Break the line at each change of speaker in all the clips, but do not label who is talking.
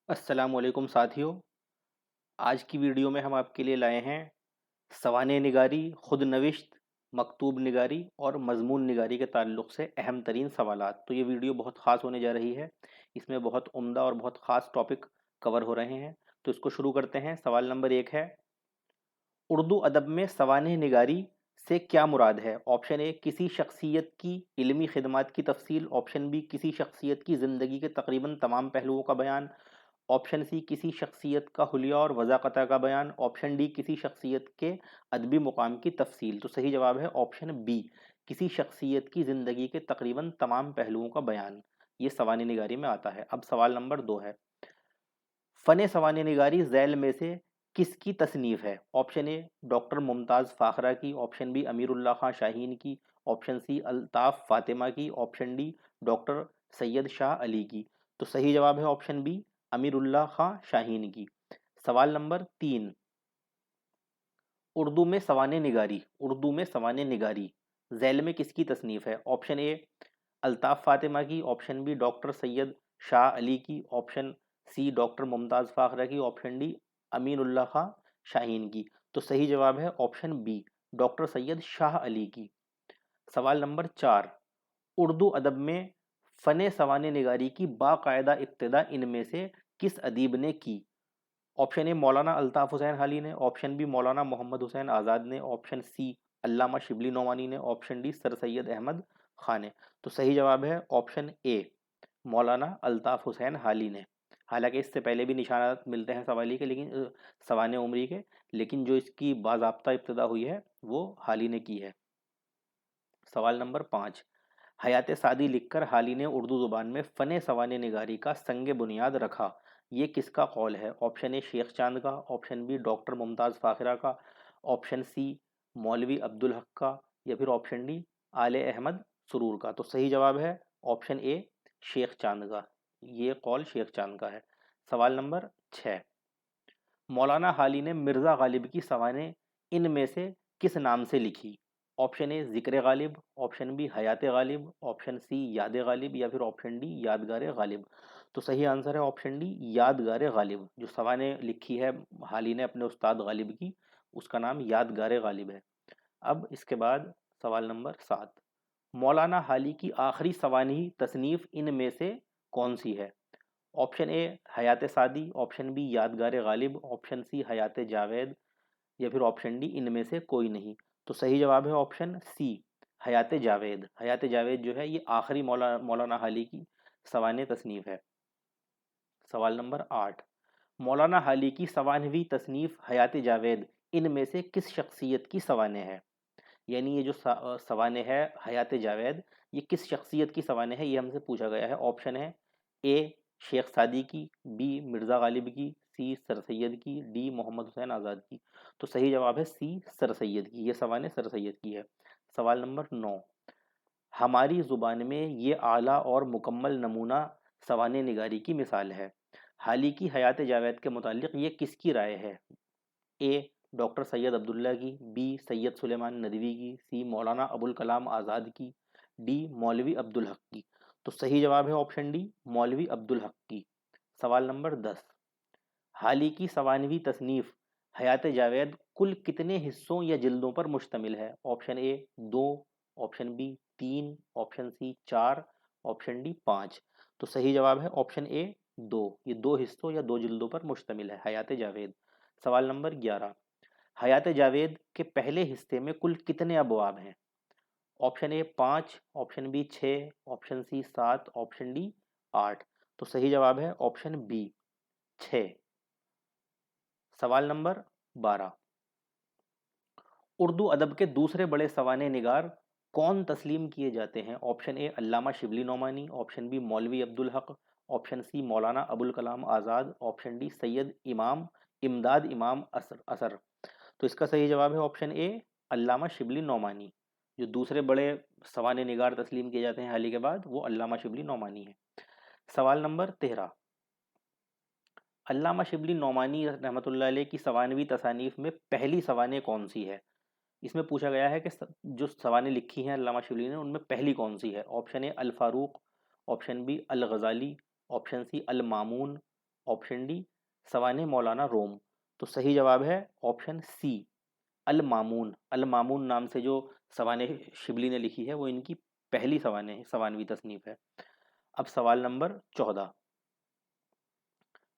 अस्सलामुअलैकुम साथियों। आज की वीडियो में हम आपके लिए लाए हैं सवाने निगारी, खुद नविश्त, मकतूब निगारी और मजमून निगारी के ताल्लुक़ से अहम तरीन सवालात। तो ये वीडियो बहुत ख़ास होने जा रही है। इसमें बहुत उम्दा और बहुत ख़ास टॉपिक कवर हो रहे हैं। तो इसको शुरू करते हैं। सवाल नंबर 1 है, उर्दू अदब में सवाने निगारी से क्या मुराद है? ऑप्शन ए, किसी शख्सियत की इल्मी खिदमात की तफसील। ऑप्शन बी, किसी शख्सियत की ज़िंदगी के तकरीबन तमाम पहलुओं का बयान। ऑप्शन सी, किसी शख्सियत का हुलिया और वज़ाक़ता का बयान। ऑप्शन डी, किसी शख्सियत के अदबी मुकाम की तफसील। तो सही जवाब है ऑप्शन बी, किसी शख्सियत की ज़िंदगी के तकरीबन तमाम पहलुओं का बयान। ये सवाने निगारी में आता है। अब सवाल नंबर 2 है, फ़न सवाने निगारी झैल में से किसकी तसनीफ़ है? Option A, doctor Mumtaz Fakhra की। ऑप्शन बी, अमीरुल्लाह खां शाहीन की। ऑप्शन सी, अल्ताफ़ फ़ातिमा की। Option D, doctor Syed Shah Ali की। तो सही जवाब है ऑप्शन बी, अमीरुल्लाह खां शाहीन की। सवाल नंबर 3, उर्दू में सवाने निगारी झैल में किसकी तसनीफ़ है? ऑप्शन ए, अल्ताफ़ फ़ातिमा की। Option B, doctor Syed Shah Ali की। Option C, doctor Mumtaz Fakhra की। ऑप्शन डी, अमीनुल्लाह खां शाहीन की। तो सही जवाब है option B, doctor Syed Shah Ali की। सवाल नंबर 4, उर्दू अदब में फ़न सवाने निगारी की बाकायदा इब्तिदा इनमें से किस अदीब ने की? ऑप्शन ए, मौलाना अल्ताफ़ हुसैन हाली ने। ऑप्शन बी, मौलाना मोहम्मद हुसैन आज़ाद ने। ऑप्शन सी, अल्लामा शिबली नोमानी ने। Option D, sir Syed Ahmad Khan ने। तो सही जवाब है ऑप्शन ए, मौलाना अल्ताफ़ हुसैन हाली ने। हालांकि इससे पहले भी निशानात मिलते हैं सवाली के, लेकिन सवाने उमरी के, लेकिन जो इसकी बाज़ाब्ता इब्तिदा हुई है वो हाली ने की है। सवाल नंबर 5, हयात सादी लिखकर हाली ने उर्दू ज़ुबान में फ़न सवाने निगारी का संग बुनियाद रखा। ये किसका कौल है? ऑप्शन ए, शेख चांद का। Option B, doctor Mumtaz Fakhra का। ऑप्शन सी, मौलवी अब्दुल हक का। या फिर ऑप्शन डी, आले अहमद सुरूर का। तो सही जवाब है ऑप्शन ए, शेख चांद का। ये कौल शेख चांद का है। सवाल नंबर 6, मौलाना हाली ने मिर्ज़ा गालिब की सवानें इनमें से किस नाम से लिखी? ऑप्शन ए, ज़िक्र गालिब। ऑप्शन बी, हयात गालिब। ऑप्शन सी, याद गालिब। या फिर ऑप्शन डी, यादगार गालिब। तो सही आंसर है ऑप्शन डी, यादगार गालिब। जो सवानें लिखी है हाली ने अपने उस्ताद गालिब की, उसका नाम यादगार गालिब है। अब इसके बाद सवाल नंबर 7, मौलाना हाली की आखिरी सवानही तसनीफ़ इनमें से कौन सी है? ऑप्शन ए, हयात सादी। ऑप्शन बी, यादगार गालिब। ऑप्शन सी, हयात जावेद। या फिर ऑप्शन डी, इनमें से कोई नहीं। तो सही जवाब है ऑप्शन सी, हयात जावेद। हयात जावेद जो है ये आखिरी मौलाना हाली की सवाने तसनीफ़ है। सवाल नंबर 8, मौलाना हाली की सवानहवीं तसनीफ़ हयात जावेद इनमें से किस शख्सियत की सवाने है? यानी ये जो सवाने है हयात जावेद, ये किस शख्सियत की सवाने है, ये हमसे पूछा गया है। ऑप्शन है ए, शेख सादी की। बी, मिर्ज़ा गालिब की। सी, सर सैयद की। डी, मोहम्मद हुसैन आज़ाद की। तो सही जवाब है सी, सर सैयद की। ये सवाने सर सैयद की है। सवाल नंबर 9, हमारी ज़ुबान में ये आला और मुकम्मल नमूना सवाने निगारी की मिसाल है। हाली की हयात जावेद के मुतालिक ये किसकी राय है? ए, डॉक्टर सैयद अब्दुल्ला की। बी, सैयद सुलेमान नदवी की। सी, मौलाना अबुल कलाम आज़ाद की। डी, मौलवी अब्दुल हक की। तो सही जवाब है ऑप्शन डी, मौलवी अब्दुल हक की। सवाल नंबर 10, हाली की सवानवी तसनीफ़ हयात जावेद कुल कितने हिस्सों या जिल्दों पर मुश्तमिल है? ऑप्शन ए, दो। ऑप्शन बी, तीन। ऑप्शन सी, चार। ऑप्शन डी, पाँच। तो सही जवाब है ऑप्शन ए, दो। ये दो हिस्सों या दो जिल्दों पर मुश्तमिल है हयात जावेद। सवाल नंबर 11, हयात जावेद के पहले हिस्से में कुल कितने अबवाब हैं? ऑप्शन ए, पाँच। ऑप्शन बी, छः। ऑप्शन सी, सात। ऑप्शन डी, आठ। तो सही जवाब है ऑप्शन बी, छः। सवाल नंबर 12, उर्दू अदब के दूसरे बड़े सवाने निगार कौन तस्लीम किए जाते हैं? Option A, Allama Shibli Nomani. Option B, Maulvi Abdul Haq. Option C, Maulana Abul Kalam Azad. Option D, Syed Imam Imdad Imam Asar. तो इसका सही जवाब है ऑप्शन ए, अल्लामा शिबली नोमानी। जो दूसरे बड़े सवाने निगार तस्लीम किए जाते हैं हाली के बाद, वो अल्लामा शिबली नोमानी है। सवाल नंबर 13, अल्लामा शिबली नोमानी रहमतुल्लाह अलैह की सवानवी तसानीफ़ में पहली सवाने कौन सी है? इसमें पूछा गया है कि जो सवानें लिखी हैं अल्लामा शिबली ने, उनमें पहली कौन सी है? Option A, Al Farooq. Option B, Al Ghazali. Option C, Al Mamoon. Option D Sawaneh Maulana Rum. तो सही जवाब है ऑप्शन सी अल मामून। अल मामून नाम से जो सवाने शिबली ने लिखी है वो इनकी पहली सवानवी तसनीफ है। अब सवाल नंबर 14,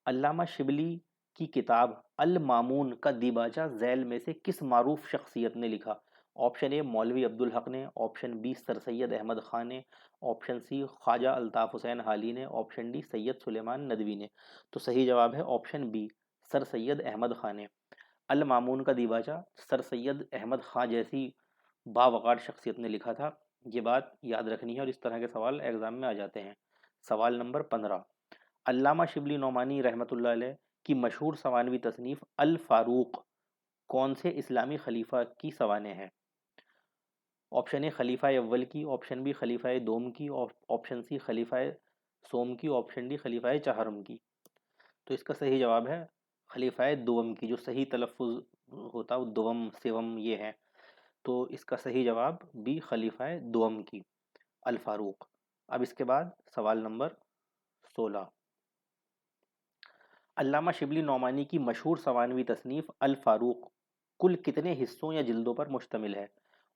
अल्लामा शिबली की किताब अल मामून का दिबाचा झैल में से किस मारूफ शख्सियत ने लिखा? ऑप्शन ए मौलवी अब्दुल हक ने, option B sir Syed Ahmad Khan ने, ऑप्शन सी ख्वाजा अल्ताफ़ हुसैन हाली ने, ऑप्शन डी सैयद सुलेमान नदवी ने। तो सही जवाब है option B sir Syed Ahmad Khan ने। अल मामून का दिबाचा सर सैयद अहमद खां जैसी बावकार शख्सियत ने लिखा था। ये बात याद रखनी है और इस तरह के सवाल एग्जाम में आ जाते हैं। सवाल नंबर 15, अल्लामा शिबली नोमानी रहमतुल्लाह अलैह की मशहूर सवानवी तसनीफ अल फारूक कौन से इस्लामी खलीफा की सवाने हैं? ऑप्शन ए खलीफा अव्वल की, ऑप्शन बी खलीफा दोम की, ऑप्शन सी खलीफा सोम की, ऑप्शन डी खलीफा चहरम की। तो इसका सही जवाब है खलीफा दोम की। जो सही तलफ़ुज़ होता है दोम सेवम ये है। तो इसका सही जवाब बी खलीफा दोम की अल फारूक। अब इसके बाद सवाल नंबर 16, अल्लामा शिबली नौमानी की मशहूर सवानवी तसनीफ़ अल फ़ारूक कुल कितने हिस्सों या जिल्दों पर मुश्तमिल है?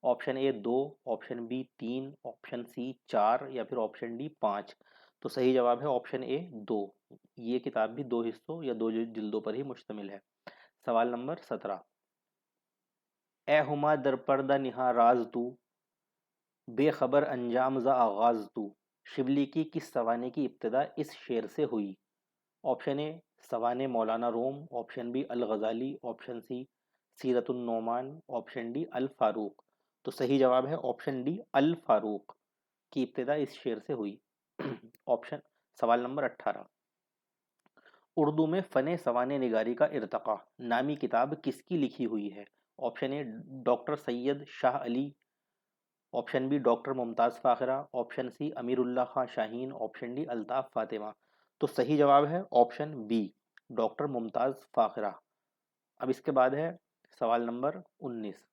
Option A 2, option B 3, option C 4 या फिर ऑप्शन डी 5। तो सही जवाब है ऑप्शन ए 2। ये किताब भी 2 हिस्सों या 2 जिल्दों पर ही मुश्तमिल है। सवाल नंबर 17, ए हुमा दरपर्दा निहा राज तू बेखबर अंजाम ज़ा आगाज़ तू शिबली की किस सवाने की इब्तिदा इस शेर से हुई? Option A Sawaneh Maulana Rum, option B Al Ghazali, option C Seeratun Nauman, option D Al Farooq. तो सही जवाब है ऑप्शन डी अल फारूक की इब्तिदा इस शेर से हुई। ऑप्शन सवाल नंबर 18, उर्दू में फ़ने सवाने निगारी का इर्तक़ा नामी किताब किसकी लिखी हुई है? Option A doctor Syed Shah Ali, option B doctor Mumtaz Fakhra, option C Amirullah Khan Shaheen, option D Altaf Fatima. तो सही जवाब है option B doctor Mumtaz Fakhra. अब इसके बाद है सवाल नंबर 19,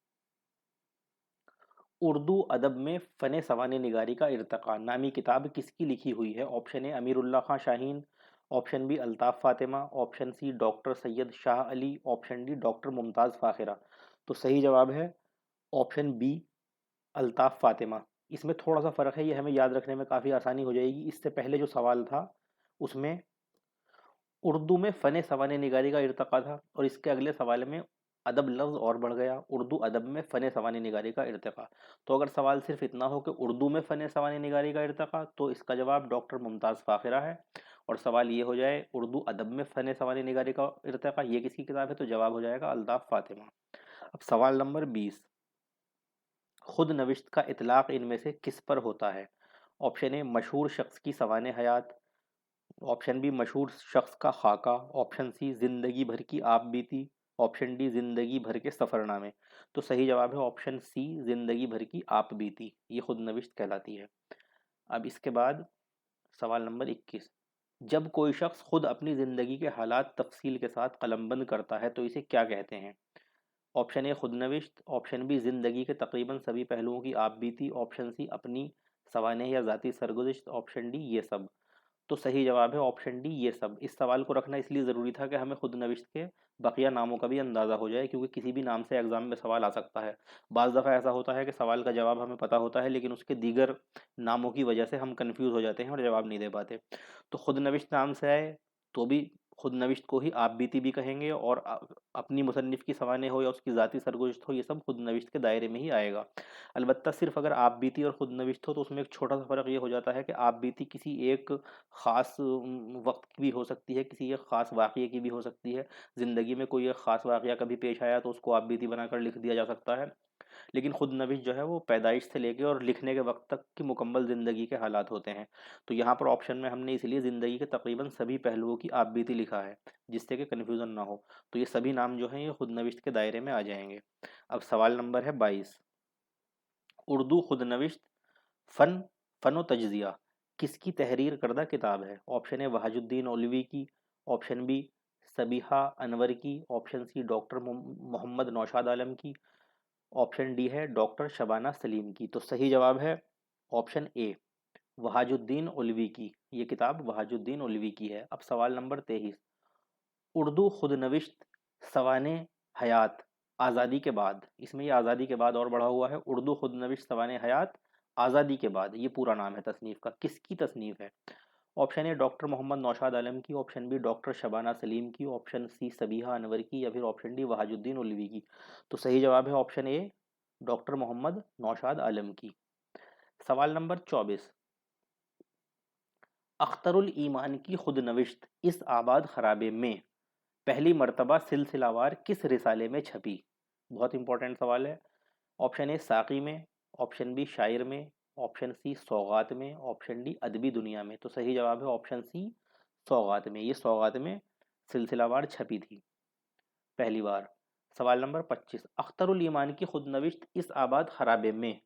उर्दू अदब में फ़ने सवाने निगारी का इर्तक़ा नामी किताब किसकी लिखी हुई है? Option A Amirullah Khan Shaheen, option B Altaf Fatima, option C doctor Syed Shah Ali, option D doctor Mumtaz Fakhra. तो सही जवाब है ऑप्शन बी अल्ताफ़ फ़ातिमा। इसमें थोड़ा-सा फ़र्क है, ये हमें याद रखने में काफ़ी आसानी हो जाएगी। इससे पहले जो सवाल था, उसमें उर्दू में फ़ने सवाने निगारी का इर्तक़ा था और इसके अगले सवाल में अदब लफ्ज़ और बढ़ गया, उर्दू अदब में फ़ने सवाने निगारी का इर्तक़ा। तो अगर सवाल सिर्फ़ इतना हो कि उर्दू में फ़ने सवाने निगारी का इर्तक़ा, तो इसका जवाब डॉक्टर मुमताज़ फ़ाखरा है। और सवाल ये हो जाए उर्दू अदब में फ़ने सवाने निगारी का इर्तक़ा ये किसकी किताब है? तो जवाब हो जाएगा अल्ताफ़ फ़ातिमा। अब सवाल नंबर 20, खुद नविश्त का इतलाक़ इनमें से किस पर होता है? ऑप्शन ए मशहूर शख्स की सवाने हयात, ऑप्शन बी मशहूर शख्स का खाका, ऑप्शन सी जिंदगी भर की आप बीती, ऑप्शन डी जिंदगी भर के सफरनामे। तो सही जवाब है ऑप्शन सी जिंदगी भर की आप बीती। ये खुद नविश्त कहलाती है। अब इसके बाद सवाल नंबर 21, जब कोई शख्स खुद अपनी ज़िंदगी के हालात तफसील के साथ कलमबंद करता है तो इसे क्या कहते हैं? ऑप्शन ए खुद नविश्त, ऑप्शन बी ज़िंदगी के तकरीबन सभी पहलुओं की आप बीती, ऑप्शन सी अपनी सवाने या ज़ाती सरगुज़श्त, ऑप्शन डी ये सब। तो सही जवाब है ऑप्शन डी ये सब। इस सवाल को रखना इसलिए ज़रूरी था कि हमें खुद नविश्त के बकिया नामों का भी अंदाज़ा हो जाए, क्योंकि किसी भी नाम से एग्ज़ाम में सवाल आ सकता है। बाज़ दफ़ा ऐसा होता है कि सवाल का जवाब हमें पता होता है लेकिन उसके दीगर नामों की वजह से हम कन्फ्यूज़ हो जाते हैं और जवाब नहीं दे पाते। तो खुद नविश्त नाम से आए तो भी खुद नविश्त को ही आप बीती भी कहेंगे, और अपनी मुसन्निफ़ की सवाने हो या उसकी ज़ाती सरगुज़श्त हो, ये सब खुद नविश्त के दायरे में ही आएगा। अलबत्ता सिर्फ़ अगर आप बीती और खुद नविश्त हो तो उसमें एक छोटा-सा फ़र्क ये हो जाता है कि आप बीती किसी एक ख़ास वक़्त की भी हो सकती है, किसी एक ख़ास वाक़ये की भी हो सकती है। ज़िंदगी में कोई एक ख़ास वाक़या कभी पेश आया तो उसको आप बीती बनाकर लिख दिया जा सकता है। लेकिन खुद नविश जो है वो पैदाइश से लेके और लिखने के वक़्त तक की मुकम्मल ज़िंदगी के हालात होते हैं। तो यहाँ पर ऑप्शन में हमने इसलिए ज़िंदगी के तकरीबन सभी पहलुओं की आप बीती लिखा है, जिससे कि कन्फ्यूज़न ना हो। तो ये सभी नाम जो हैं ये खुद नविश्त के दायरे में आ जाएँगे। अब सवाल नंबर है 22, उर्दू खुद नविश्त फ़न फ़न व तज्ज़िया किसकी तहरीर करदा किताब है? ऑप्शन ए वहाजुद्दीन औलवी की, ऑप्शन बी सबीहा अनवर की, option C doctor Mohammad Naushad Alam की, ऑप्शन डी है डॉक्टर शबाना सलीम की। तो सही जवाब है ऑप्शन ए वहाजुद्दीन औलवी की। ये किताब वहाजुद्दीन औलवी की है। अब सवाल नंबर 23, उर्दू खुदनविश्त सवाने हयात आज़ादी के बाद, इसमें ये आज़ादी के बाद और बढ़ा हुआ है, उर्दू खुदनविश्त सवाने हयात आज़ादी के बाद, ये पूरा नाम है तसनीफ़ का। किसकी तसनीफ़ है? Option A doctor Mohammad Naushad Alam की, option B doctor Shabana Salim की, ऑप्शन सी सबीहा अनवर की, या फिर ऑप्शन डी वहाजुद्दीन उलवी की। तो सही जवाब है option A doctor Mohammad Naushad Alam की। सवाल नंबर 24, अख्तरुल ईमान की खुदनविश्त इस आबाद खराबे में पहली मर्तबा सिलसिलावार किस रिसाले में छपी? बहुत इंपॉर्टेंट सवाल है। ऑप्शन ए साकी में, ऑप्शन बी शायर में, ऑप्शन सी सौगात में, ऑप्शन डी अदबी दुनिया में। तो सही जवाब है ऑप्शन सी सौगात में। ये सौगात में सिलसिलावार छपी थी पहली बार। सवाल नंबर 25, अख्तरुल ईमान की खुदनविश्त इस आबाद खराबे में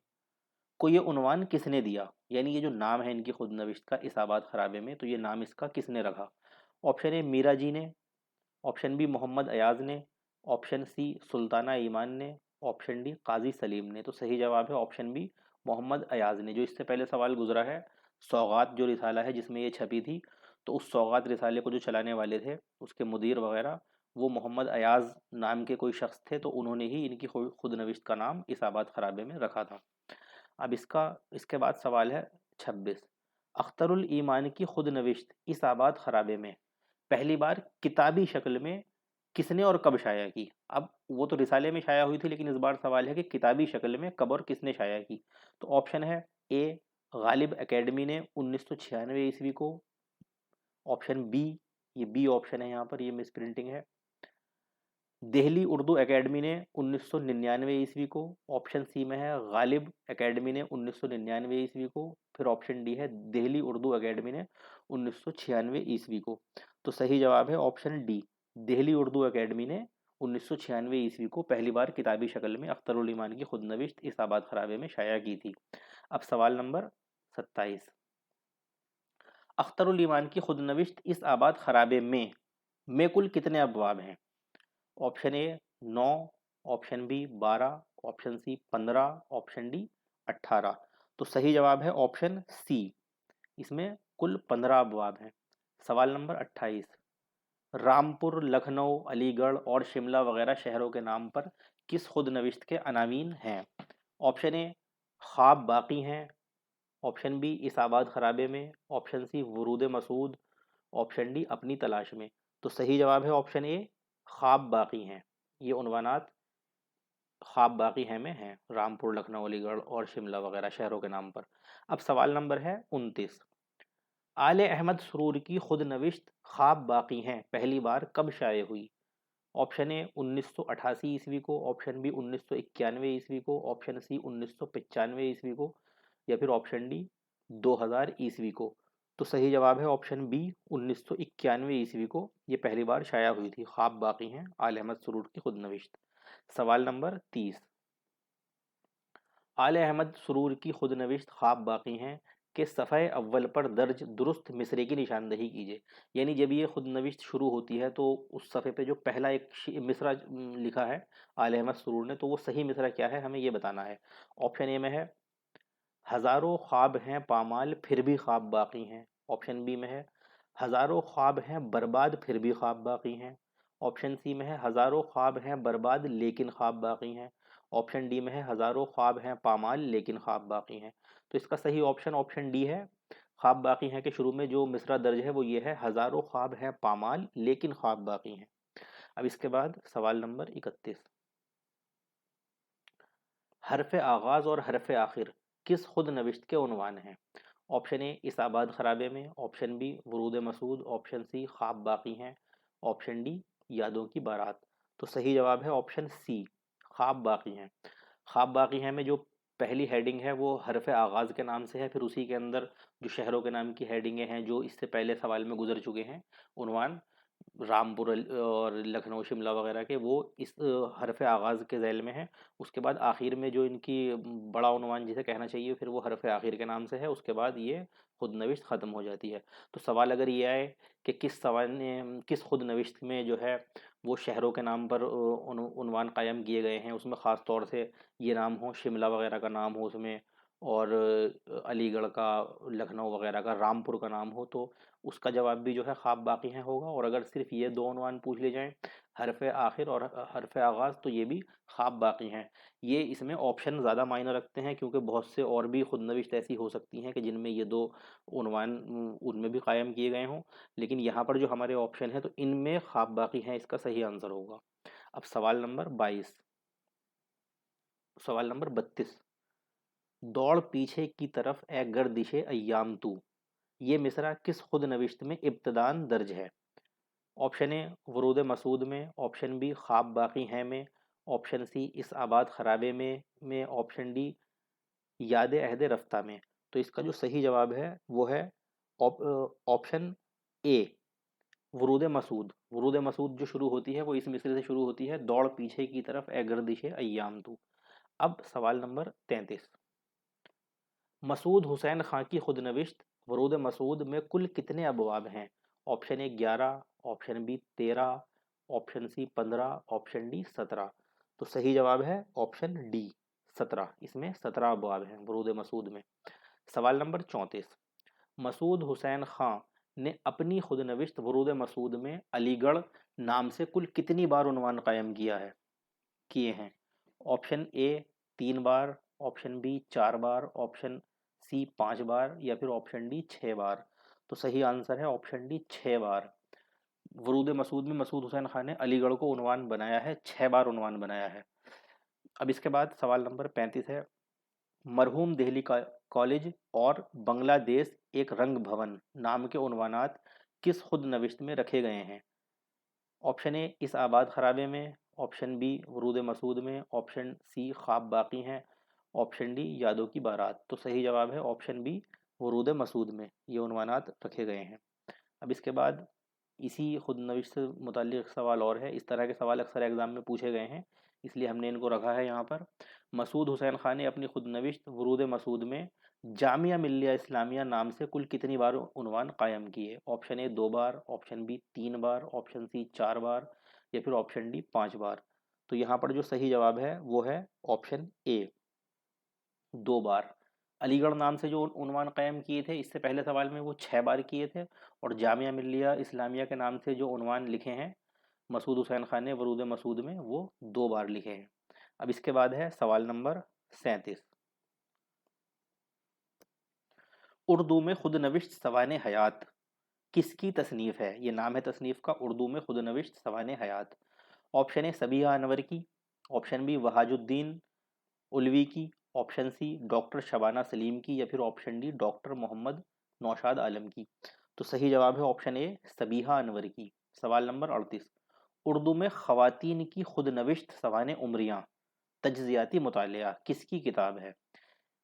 को ये उन्वान किसने दिया? यानी ये जो नाम है इनकी खुदनविश्त का इस आबाद खराबे में, तो ये नाम इसका किसने रखा? ऑप्शन ए मीरा जी ने, ऑप्शन बी मोहम्मद अयाज ने, ऑप्शन सी सुल्ताना ईमान ने, ऑप्शन डी काजी सलीम ने। तो सही जवाब है ऑप्शन बी मोहम्मद अयाज ने। जो इससे पहले सवाल गुजरा है, सौगात जो रिसाला है जिसमें ये छपी थी, तो उस सौगात रिसाले को जो चलाने वाले थे उसके मुदीर वगैरह वो मोहम्मद अयाज नाम के कोई शख्स थे, तो उन्होंने ही इनकी खुद नविश्त का नाम इस आबाद खराबे में रखा था। अब इसके बाद सवाल है 26, अख्तरुल ईमान की खुद नविश्त इस आबाद खराबे में पहली बार किताबी शक्ल में किसने और कब शाया की? अब वो तो रिसाले में शाया हुई थी, लेकिन इस बार सवाल है कि किताबी शक्ल में कब और किसने शाया की। तो ऑप्शन है ए गालिब एकेडमी ने 1996 ईस्वी को, ऑप्शन बी, ये बी ऑप्शन है यहाँ पर, ये मिस प्रिंटिंग है, दिल्ली उर्दू एकेडमी ने 1999 ईस्वी को, ऑप्शन सी में है गालिब एकेडमी ने 1999 ईस्वी को, फिर ऑप्शन डी है दिल्ली उर्दू एकेडमी ने 1996 ईस्वी को। तो सही जवाब है option D, Delhi Urdu academy ने 1996 ईस्वी को पहली बार किताबी शक्ल में अख्तरुल ईमान की खुदनविश्त इस आबाद खराबे में शाया की थी। अब सवाल नंबर 27, अख्तरुल ईमान की खुदनविश्त इस आबाद खराबे में कुल कितने अबवाब हैं? Option A 9, option B 12, option C 15, option D 18। तो सही जवाब है ऑप्शन सी, इसमें कुल 15 अबवाब हैं। सवाल नंबर 28, रामपुर, लखनऊ, अलीगढ़ और शिमला वगैरह शहरों के नाम पर किस खुदनविश्त के अनामीन हैं? ऑप्शन ए ख्वाब बाकी हैं, ऑप्शन बी इस आबाद खराबे में, option C Wurood Masood, option D अपनी तलाश में। तो सही जवाब है ऑप्शन ए ख्वाब बाकी हैं। ये उन्वानात ख्वाब बाकी हैं में हैं, रामपुर, लखनऊ, अलीगढ़ और शिमला वगैरह शहरों के नाम पर। अब सवाल नंबर है 29, आले अहमद सुरूर की खुद नविश्त ख्वाब बाकी हैं पहली बार कब शाये हुई? ऑप्शन ए 1988 ईस्वी को, ऑप्शन बी 1991 ईस्वी को, ऑप्शन सी 1995 ईस्वी को, या फिर ऑप्शन डी 2000 ईस्वी को। तो सही जवाब है ऑप्शन बी 1991 ईस्वी को ये पहली बार शाया हुई थी ख्वाब बाकी हैं आल अहमद सुरूर की खुदनविश्त। सवाल नंबर 30, आल अहमद सुरूर की खुदनविश्त ख्वाब बाकी हैं के सफ़े अव्वल पर दर्ज दुरुस्त मिसरे की निशानदही कीजिए। यानी जब ये खुदनविश्त शुरू होती है तो उस सफ़े पे जो पहला एक मिसरा लिखा है आल अहमद सुरूर ने, तो वो सही मिसरा क्या है हमें ये बताना है। ऑप्शन ए में है हज़ारों ख्वाब हैं पामाल फिर भी ख्वाब बाकी हैं, ऑप्शन बी में है हज़ारों ख्वाब हैं बर्बाद फिर भी ख्वाब बाकी हैं, ऑप्शन सी में है हज़ारों ख्वाब हैं बर्बाद लेकिन ख्वाब बाकी हैं, ऑप्शन डी में है हज़ारों ख्वाब हैं पामाल लेकिन ख्वाब बाकी हैं। तो इसका सही ऑप्शन ऑप्शन डी है, ख्वाब बाकी हैं के शुरू में जो मिसरा दर्ज है वो ये है हज़ारों ख्वाब हैं पामाल लेकिन ख्वाब बाकी हैं। अब इसके बाद सवाल नंबर 31, हरफ आगाज़ और हरफ आखिर किस खुद नविश्त के उन्वान हैं? ऑप्शन ए इस आबाद खराबे में, option B Wurood Masood, option C ख्वाब बाकी हैं, ऑप्शन डी यादों की बारात। तो सही जवाब है ऑप्शन सी ख्वाब बाकी हैं। ख्वाब बाकी हैं में जो पहली हेडिंग है वो हरफ आगाज़ के नाम से है, फिर उसी के अंदर जो शहरों के नाम की हेडिंगें हैं जो इससे पहले सवाल में गुजर चुके हैं उन्वान रामपुर और लखनऊ शिमला वगैरह के, वो इस हरफ आगाज़ के ज़ैल में है। उसके बाद आखिर में जो इनकी बड़ा उन्वान जिसे कहना चाहिए फिर वो हरफ आखिर के नाम से है, उसके बाद ये खुद नविश्त ख़त्म हो जाती है। तो सवाल अगर ये आए कि किस सवाल ने किस खुद नविश्त में जो है वो शहरों के नाम पर उन्वान कायम किए गए हैं, उसमें ख़ास तौर से ये नाम हो शिमला वगैरह का नाम हो उसमें, और अलीगढ़ का, लखनऊ वगैरह का, रामपुर का नाम हो, तो उसका जवाब भी जो है ख्वाब बाकी हैं होगा। और अगर सिर्फ ये दो उन्वान पूछ ले जाएं, हरफ आखिर और हरफ आगाज़, तो ये भी ख्वाब बाकी हैं। ये इसमें ऑप्शन ज़्यादा मायने रखते हैं, क्योंकि बहुत से और भी खुद नविश्त ऐसी हो सकती हैं कि जिनमें ये दो उन्वान उनमें भी कायम किए गए हों, लेकिन यहाँ पर जो हमारे ऑप्शन है तो इनमें ख्वाब बाकी हैं, इसका सही आंसर होगा। अब सवाल नंबर 22, सवाल नंबर 32, दौड़ पीछे की तरफ ए गर्दिशे अय्याम तू, ये मिसरा किस खुद नविश्त में इब्तदान दर्ज है? ऑप्शन ए वरूद मसूद में, ऑप्शन बी ख्वाब बाकी हैं में, ऑप्शन सी इस आबाद खराबे में ऑप्शन डी याद अहद रफ्ता में। तो इसका जो सही जवाब है वो है ऑप्शन ए वरूद मसूद। वरूद मसूद जो शुरू होती है वो इस मिसरे से शुरू होती है, दौड़ पीछे की तरफ ए गर्दिशे अय्याम तू। अब सवाल नंबर 33, मसूद हुसैन खां की खुदनविश्त वरूद मसूद में कुल कितने अबवाब हैं? Option A 11, option B 13, option C 15, option D 17। तो सही जवाब है ऑप्शन डी 17। इसमें 17 अबवाब हैं वरूद मसूद में। सवाल नंबर 34, मसूद हुसैन खां ने अपनी खुदनविश्त वरूद मसूद में अलीगढ़ नाम से कुल कितनी बार उन्वान कायम किए हैं? ऑप्शन ए 3 बार, ऑप्शन बी 4 बार, ऑप्शन सी 5 बार, या फिर ऑप्शन डी 6 बार। तो सही आंसर है ऑप्शन डी 6 बार। वरूद मसूद में मसूद हुसैन खान ने अलीगढ़ को उन्वान बनाया है, 6 बार उन्वान बनाया है। अब इसके बाद सवाल नंबर 35 है, मरहूम दिल्ली का कॉलेज और बांग्लादेश एक रंग भवन नाम के उन्वानात किस खुद नविश्त में रखे गए हैं? ऑप्शन ए इस आबाद खराबे में, ऑप्शन बी वरूद मसूद में, ऑप्शन सी ख्वाब बाकी हैं, ऑप्शन डी यादों की बारात। तो सही जवाब है ऑप्शन बी वरूद मसूद में ये उन्वानात रखे गए हैं। अब इसके बाद इसी खुद नविश से मुताल्लिक़ सवाल और है। इस तरह के सवाल अक्सर एग्ज़ाम में पूछे गए हैं, इसलिए हमने इनको रखा है यहाँ पर। मसूद हुसैन खान ने अपनी खुद नविश्त वरूद मसूद में जामिया मिल्लिया इस्लामिया नाम से कुल कितनी बार उन्वान कायम किए? ऑप्शन ए 2 बार, ऑप्शन बी 3 बार, ऑप्शन सी 4 बार, या फिर ऑप्शन डी 5 बार। तो यहाँ पर जो सही जवाब है वो है ऑप्शन ए 2 बार। अलीगढ़ नाम से जो उन्वान कायम किए थे इससे पहले सवाल में वो 6 बार किए थे, और जामिया मिल्लिया इस्लामिया के नाम से जो उन्वान लिखे हैं मसूद हुसैन खान ने वरूद मसूद में, वो 2 बार लिखे हैं। अब इसके बाद है सवाल नंबर 37, उर्दू में खुद नविश्त सवाने हयात किसकी तसनीफ़ है? ये नाम है तसनीफ़ का, उर्दू में खुद नविश्त सवाने हयात। ऑप्शन ए सबिहा अनवर की, ऑप्शन बी वहाजुद्दीन उलवी की, option C doctor Shabana Salim की, या फिर option D doctor Mohammad Naushad Alam की। तो सही जवाब है ऑप्शन ए सबिहा अनवर की। सवाल नंबर 38, उर्दू में ख़वातीन की खुद नविश्त सवाने उमरियाँ तज्ज़ियाती मुतालिया किसकी किताब है?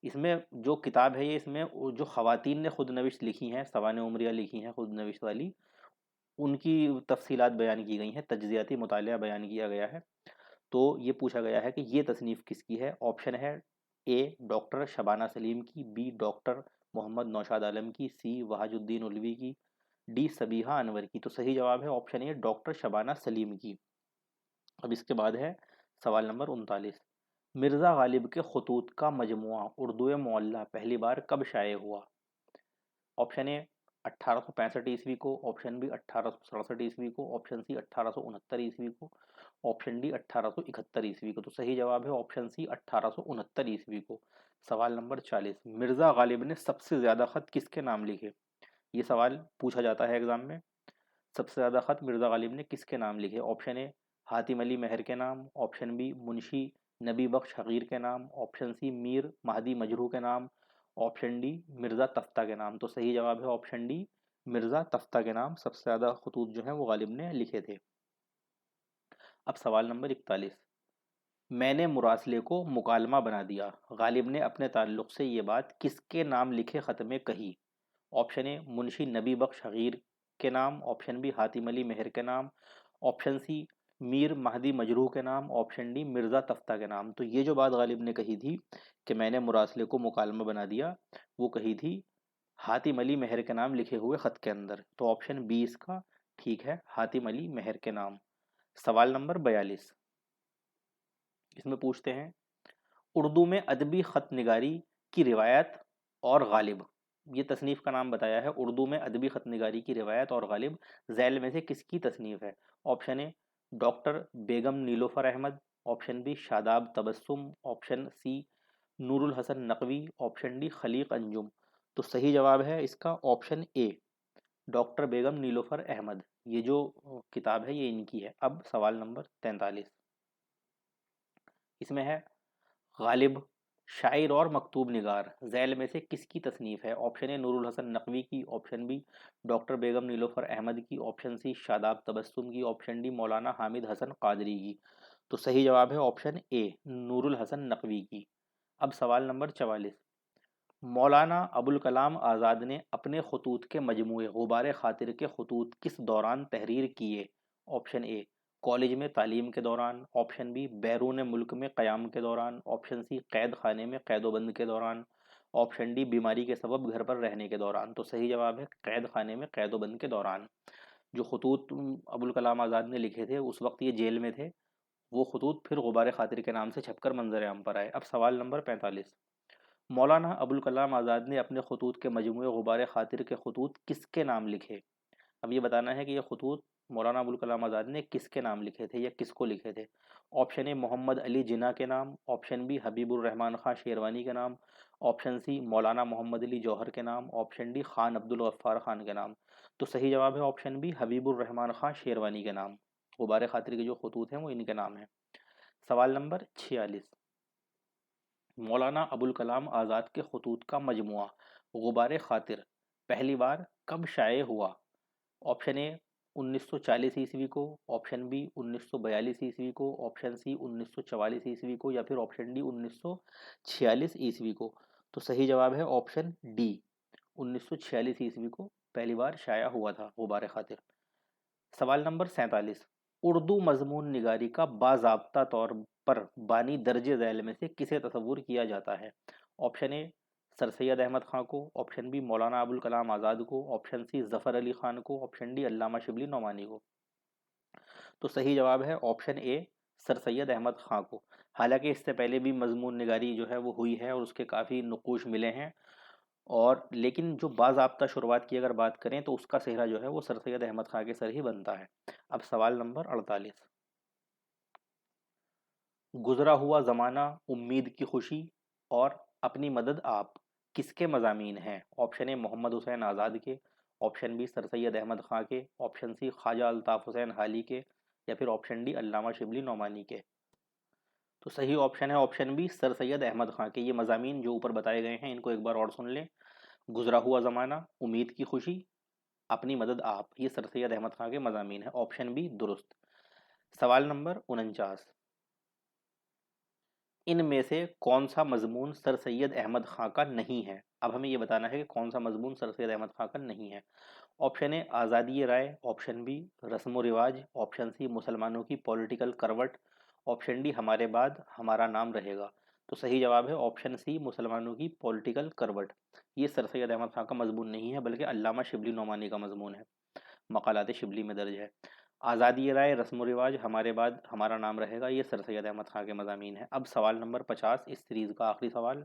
इसमें जो किताब है ये, इसमें जो ख़वातीन ने खुद नविश्त लिखी हैं, सवाने उमरिया लिखी हैं खुद नविश्त वाली, उनकी तफसीलात बयान की गई हैं, तज्ज़ियाती मुतालिया बयान किया गया है। तो ये पूछा गया है कि ये तसनीफ़ किसकी है? ऑप्शन है ए डॉक्टर शबाना सलीम की, बी डॉक्टर मोहम्मद नौशाद आलम की, सी वहाजुद्दीन उलवी की, डी सबिहा अनवर की। तो सही जवाब है option A doctor Shabana Salim की। अब इसके बाद है सवाल नंबर 39, मिर्ज़ा गालिब के खतूत का मजमुआ उर्दू मुअल्ला पहली बार कब शाये हुआ? ऑप्शन ए 1865 ईस्वी को, ऑप्शन बी 1867 ईस्वी को, ऑप्शन सी 1869 ईस्वी को, ऑप्शन डी 1871 ईस्वी को। तो सही जवाब है ऑप्शन सी 1869 ईस्वी को। सवाल नंबर 40, मिर्ज़ा गालिब ने सबसे ज़्यादा ख़त किसके नाम लिखे? ये सवाल पूछा जाता है एग्जाम में। सबसे ज़्यादा ख़त मिर्ज़ा गालिब ने किसके नाम लिखे? ऑप्शन ए हातिम अली महर के नाम, ऑप्शन बी मुंशी नबी बख्श हकीर के नाम, ऑप्शन सी मीर महदी मजरू के नाम, ऑप्शन डी मिर्ज़ा तफ्ता के नाम। तो सही जवाब है ऑप्शन डी मिर्ज़ा तफ्ता के नाम सबसे ज़्यादा खतूत जो हैं वो गालिब ने लिखे थे। अब सवाल नंबर 41, मैंने मुरासले को मुकालमा बना दिया, गालिब ने अपने ताल्लुक़ से ये बात किसके नाम लिखे ख़त में कही? ऑप्शन ए मुंशी नबी बख्श हकीर के नाम, ऑप्शन बी हातिम अली महर के नाम, ऑप्शन सी मीर महदी मजरूह के नाम, ऑप्शन डी मिर्ज़ा तफ्ता के नाम। तो ये जो बात गालिब ने कही थी कि मैंने मुरासले को मुकालमा बना दिया, वो कही थी हातिम अली महर के नाम लिखे हुए ख़त के अंदर। तो ऑप्शन बी इसका ठीक है, हातिम अली महर के नाम। सवाल नंबर 42, इसमें पूछते हैं, उर्दू में अदबी ख़त निगारी की रिवायत और गालिब, ये तसनीफ़ का नाम बताया है। उर्दू में अदबी ख़तनिगारी की रिवायत और गालिब ज़ैल में से किसकी तसनीफ़ है? Option A doctor Begum Nilofar Ahmad, option B Shadab Tabassum, option C Noorul Hasan Naqvi, option D Khaleeq Anjum. तो सही जवाब है इसका option A doctor Begum Nilofar Ahmad. ये जो किताब है ये इनकी है। अब सवाल नंबर 43, इसमें है गालिब शायर और मकतूब निगार ज़ैल में से किसकी तसनीफ़ है? ऑप्शन ए नूरुल हसन नकवी की, option B doctor Begum Nilofar Ahmad की, ऑप्शन सी शादाब तबस्सुम की, ऑप्शन डी मौलाना हामिद हसन कादरी की। तो सही जवाब है ऑप्शन ए नूरुल हसन नकवी की। अब सवाल नंबर 44, मौलाना अबुल कलाम आज़ाद ने अपने खतूत के मजमूए गुबार खातिर के खतूत किस दौरान तहरीर किए? ऑप्शन ए कॉलेज में तालीम के दौरान, ऑप्शन बी बैरून मुल्क में क़याम के दौरान, ऑप्शन सी कैद खाने में कैदोबंद के दौरान, ऑप्शन डी बीमारी के सबब घर पर रहने के दौरान। तो सही जवाब है कैद खाने में कैदोबंद के दौरान। जो खतूत अबुल कलाम आज़ाद ने लिखे थे उस वक्त ये जेल में थे, वो खतूत फिर गुबार खातिर के नाम से छपकर मंजर आम पर आए। अब सवाल नंबर 45, मौलाना अबुल कलाम आज़ाद ने अपने खतूत के मजमूए गुबार खातिर के खतूत किसके नाम लिखे? अब ये बताना है कि ये खतूत मौलाना अबुल कलाम आज़ाद ने किसके नाम लिखे थे या किसको लिखे थे। ऑप्शन ए मोहम्मद अली जिन्ना के नाम, ऑप्शन बी हबीबुर रहमान खां शेरवानी के नाम, ऑप्शन सी मौलाना मोहम्मद अली जौहर के नाम, ऑप्शन डी खान अब्दुल गफ्फार खान के नाम। तो सही जवाब है ऑप्शन बी हबीबुर रहमान खां शेरवानी के नाम। गुबार खातिर के जो खतूत हैं वो इनके नाम हैं। सवाल नंबर 46, मौलाना अबुल कलाम आज़ाद के खतूत का मजमुआ गुबार खातिर पहली बार कब शाये हुआ? ऑप्शन ए 1940 ईस्वी को, ऑप्शन बी 1942 ईस्वी को, ऑप्शन सी 1944 ईस्वी को, या फिर ऑप्शन डी 1946 ईस्वी को। तो सही जवाब है ऑप्शन डी 1946 ईस्वी को पहली बार शाया हुआ था गुबार खातिर। सवाल नंबर 47, उर्दू मजमून निगारी का बाज़ाब्ता तौर पर बानी दर्ज झैल में से किसे तस्वुर किया जाता है? Option A sir Syed Ahmad Khan को, ऑप्शन बी मौलाना अबुल कलाम आज़ाद को, ऑप्शन सी ज़फ़र अली खान को, ऑप्शन डी अल्लामा शिबली नोमानी को। तो सही जवाब है option A sir Syed Ahmad Khan को। हालांकि इससे पहले भी मजमून निगारी जो है वो हुई है और उसके काफ़ी नकूश मिले हैं, और लेकिन जो बाज़ाब्ता शुरुआत की अगर बात करें तो उसका सेहरा जो है वो सर सैयद अहमद खां के सर ही बनता है। अब सवाल नंबर 48, गुजरा हुआ ज़माना, उम्मीद की खुशी और अपनी मदद आप किसके मज़ामीन हैं? ऑप्शन ए मोहम्मद हुसैन आज़ाद के, option B sir Syed Ahmad Khan के, ऑप्शन सी ख्वाजा अल्ताफ़ हुसैन हाली के, या फिर ऑप्शन डी अल्लामा शिबली नोमानी के। तो सही ऑप्शन है option B sir Syed Ahmad Khan के। ये मज़ामीन जो ऊपर बताए गए हैं इनको एक बार और सुन लें। गुजरा हुआ ज़माना, उम्मीद की खुशी, अपनी मदद आप, ये सर सैयद अहमद खां के मज़ामीन है। ऑप्शन बी दुरुस्त। सवाल नंबर 49, इनमें से कौन सा मजमून सर सैयद अहमद खां का नहीं है? अब हमें ये बताना है कि कौन सा मजमून सर सैयद अहमद खां का नहीं है। ऑप्शन ए आज़ादी राय, ऑप्शन बी रस्म व रिवाज, ऑप्शन सी मुसलमानों की पॉलिटिकल करवट, ऑप्शन डी हमारे बाद हमारा नाम रहेगा। तो सही जवाब है ऑप्शन सी मुसलमानों की पॉलिटिकल करवट। ये सर सैयद अहमद खां का मजमून नहीं है बल्कि अल्लामा शिबली नोमानी का मजमून है, मकालात शिबली में दर्ज है। आज़ादी राय, रस्म व रिवाज, हमारे बाद हमारा नाम रहेगा, ये सर सैयद अहमद खां के मज़ामीन है। अब सवाल नंबर 50, इस सीरीज़ का आखिरी सवाल,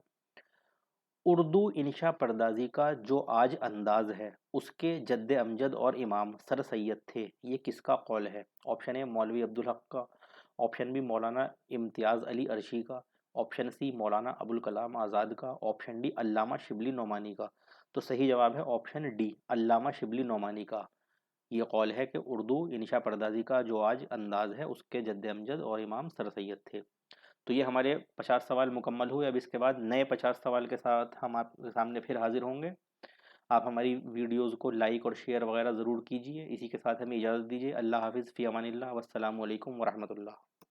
उर्दू इंशा परदाजी का जो आज अंदाज है उसके जद्द अमजद और इमाम सर सैयद थे, ये किसका कौल है? ऑप्शन ए मौलवी अब्दुल हक का, ऑप्शन बी मौलाना इम्तियाज़ अली अरशी का, ऑप्शन सी मौलाना अबुल कलाम आज़ाद का, ऑप्शन डी अल्लामा शिबली नोमानी का। तो सही जवाब है ऑप्शन डी अल्लामा शिबली नोमानी का। ये कौल है कि उर्दू इंशा परदाजी का जो आज अंदाज है उसके जद्द अमजद और इमाम सर सैयद थे। तो ये हमारे 50 सवाल मुकम्मल हुए। अब इसके बाद नए 50 सवाल के साथ हम आपके सामने फिर हाजिर होंगे। आप हमारी वीडियोज़ को लाइक और शेयर वगैरह ज़रूर कीजिए। इसी के साथ हमें इजाज़त दीजिए। अल्लाह हाफ़िज़ फ़ी अमानिल्लाह वस्सलामु अलैकुम वरहमतुल्लाह।